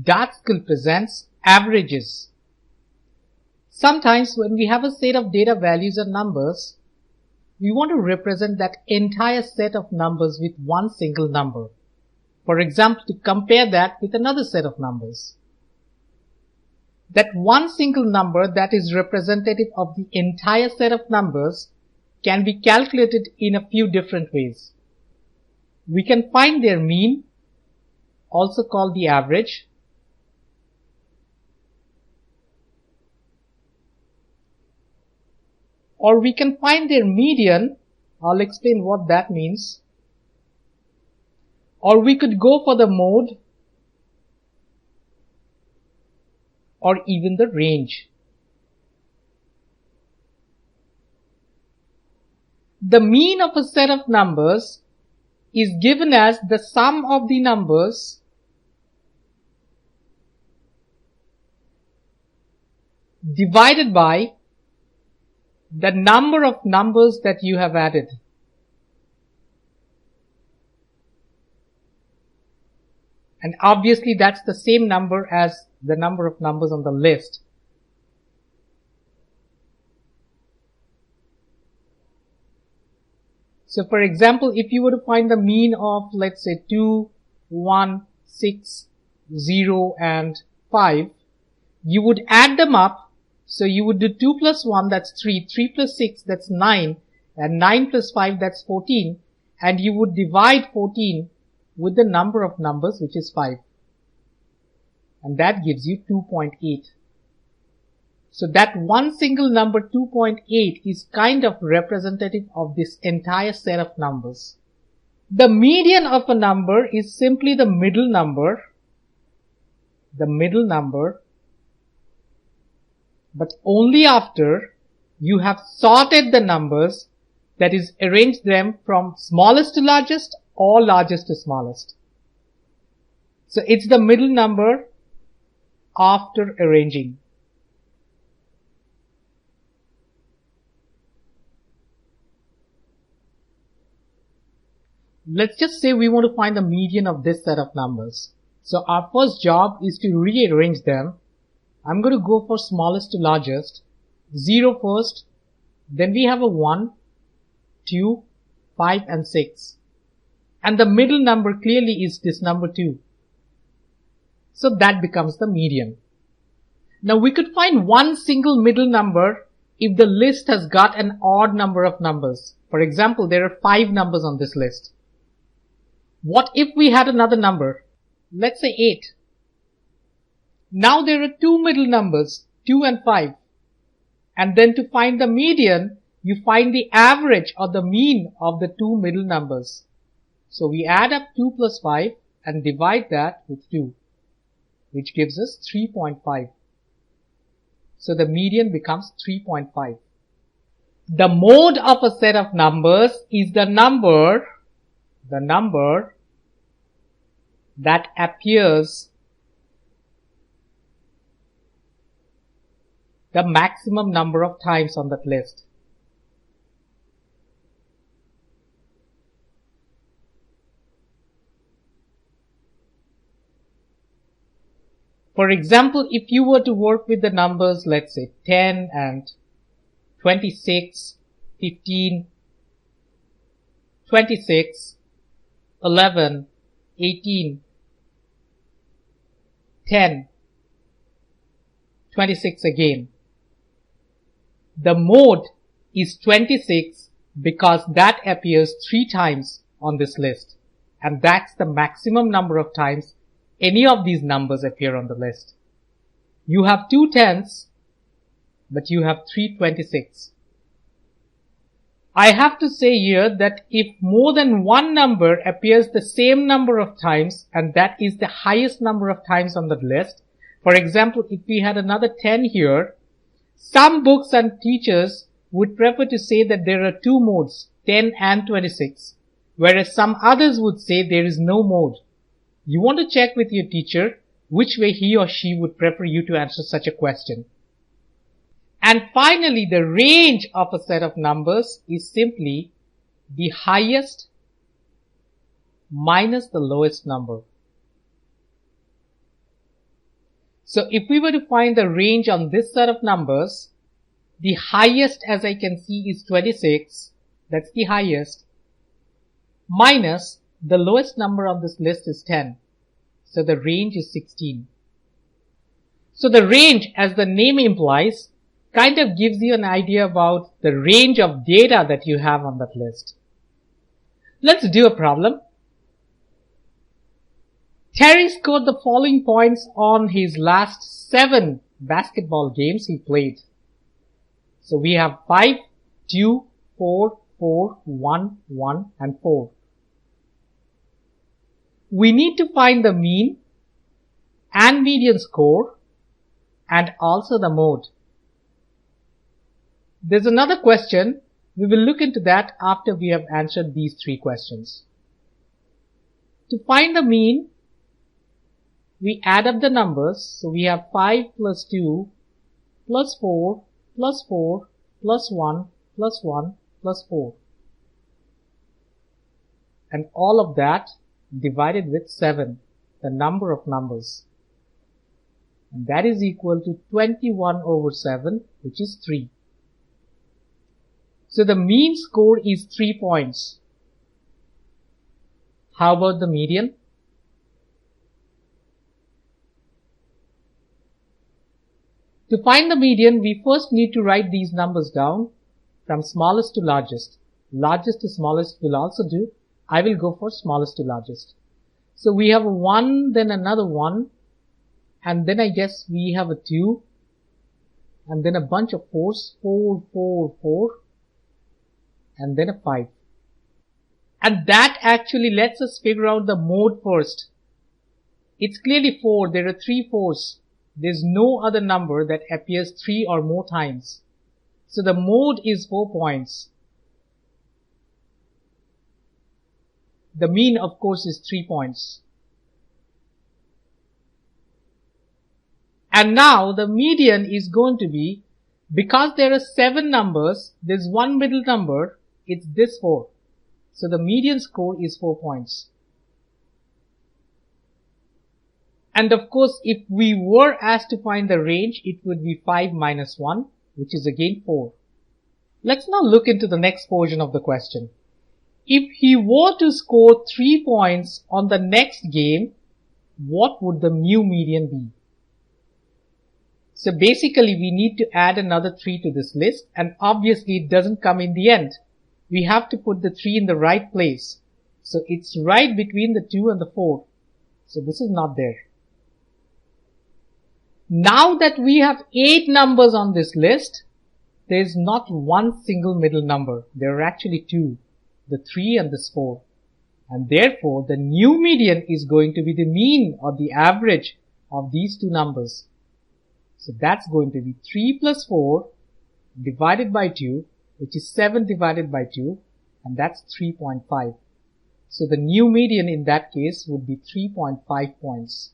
That skill presents averages. Sometimes when we have a set of data values or numbers, we want to represent that entire set of numbers with one single number. For example, to compare that with another set of numbers. That one single number that is representative of the entire set of numbers can be calculated in a few different ways. We can find their mean, also called the average. Or we can find their median. I'll explain what that means. Or we could go for the mode, or even the range. The mean of a set of numbers is given as the sum of the numbers divided by the number of numbers that you have added. And obviously that's the same number as the number of numbers on the list. So for example, if you were to find the mean of, let's say, 2, 1, 6, 0 and 5, you would add them up. So you would do 2 plus 1, that's 3, 3 plus 6, that's 9, and 9 plus 5, that's 14, and you would divide 14 with the number of numbers, which is 5. And that gives you 2.8. So that one single number, 2.8, is kind of representative of this entire set of numbers. The median of a number is simply the middle number, but only after you have sorted the numbers, that is, arranged them from smallest to largest or largest to smallest. So it's the middle number after arranging. Let's just say we want to find the median of this set of numbers. So our first job is to rearrange them. I'm going to go for smallest to largest. 0 first, then we have a 1, 2, 5 and 6. And the middle number clearly is this number 2. So that becomes the median. Now we could find one single middle number if the list has got an odd number of numbers. For example, there are 5 numbers on this list. What if we had another number? Let's say 8. Now there are 2 middle numbers, 2 and 5. And then to find the median, you find the average or the mean of the 2 middle numbers. So we add up 2 plus 5 and divide that with 2, which gives us 3.5. So the median becomes 3.5. The mode of a set of numbers is the number that appears the maximum number of times on that list. For example, if you were to work with the numbers, let's say 10 and 26, 15, 26, 11, 18, 10, 26 again. The mode is 26 because that appears 3 times on this list. And that's the maximum number of times any of these numbers appear on the list. You have 2 10s, but you have 3 26. I have to say here that if more than one number appears the same number of times, and that is the highest number of times on the list, for example, if we had another 10 here, some books and teachers would prefer to say that there are 2 modes, 10 and 26, whereas some others would say there is no mode. You want to check with your teacher which way he or she would prefer you to answer such a question. And finally, the range of a set of numbers is simply the highest minus the lowest number. So if we were to find the range on this set of numbers, the highest, as I can see, is 26. That's the highest. Minus the lowest number on this list is 10. So the range is 16. So the range, as the name implies, kind of gives you an idea about the range of data that you have on that list. Let's do a problem. Terry scored the following points on his last 7 basketball games he played. So we have 5, 2, 4, 4, 1, 1 and 4. We need to find the mean and median score and also the mode. There's another question. We will look into that after we have answered these 3 questions. To find the mean, we add up the numbers. So we have 5 plus 2 plus 4 plus 4 plus 1 plus 1 plus 4. And all of that divided with 7, the number of numbers. And that is equal to 21 over 7, which is 3. So the mean score is 3 points. How about the median? To find the median, we first need to write these numbers down from smallest to largest. Largest to smallest will also do. I will go for smallest to largest. So we have a 1, then another 1, and then I guess we have a 2, and then a bunch of 4s, 4, 4, 4, and then a 5. And that actually lets us figure out the mode first. It's clearly 4. There are 3 4s. There's no other number that appears 3 or more times. So the mode is 4 points. The mean, of course, is 3 points. And now the median is going to be, because there are 7 numbers, there's one middle number, it's this 4. So the median score is 4 points. And of course, if we were asked to find the range, it would be 5 minus 1, which is again 4. Let's now look into the next portion of the question. If he were to score 3 points on the next game, what would the new median be? So basically, we need to add another 3 to this list, and obviously it doesn't come in the end. We have to put the 3 in the right place. So it's right between the 2 and the 4. So this is not there. Now that we have 8 numbers on this list, there is not one single middle number. There are actually 2, the 3 and this 4. And therefore, the new median is going to be the mean or the average of these 2 numbers. So that's going to be 3 plus 4 divided by 2, which is 7 divided by 2, and that's 3.5. So the new median in that case would be 3.5 points.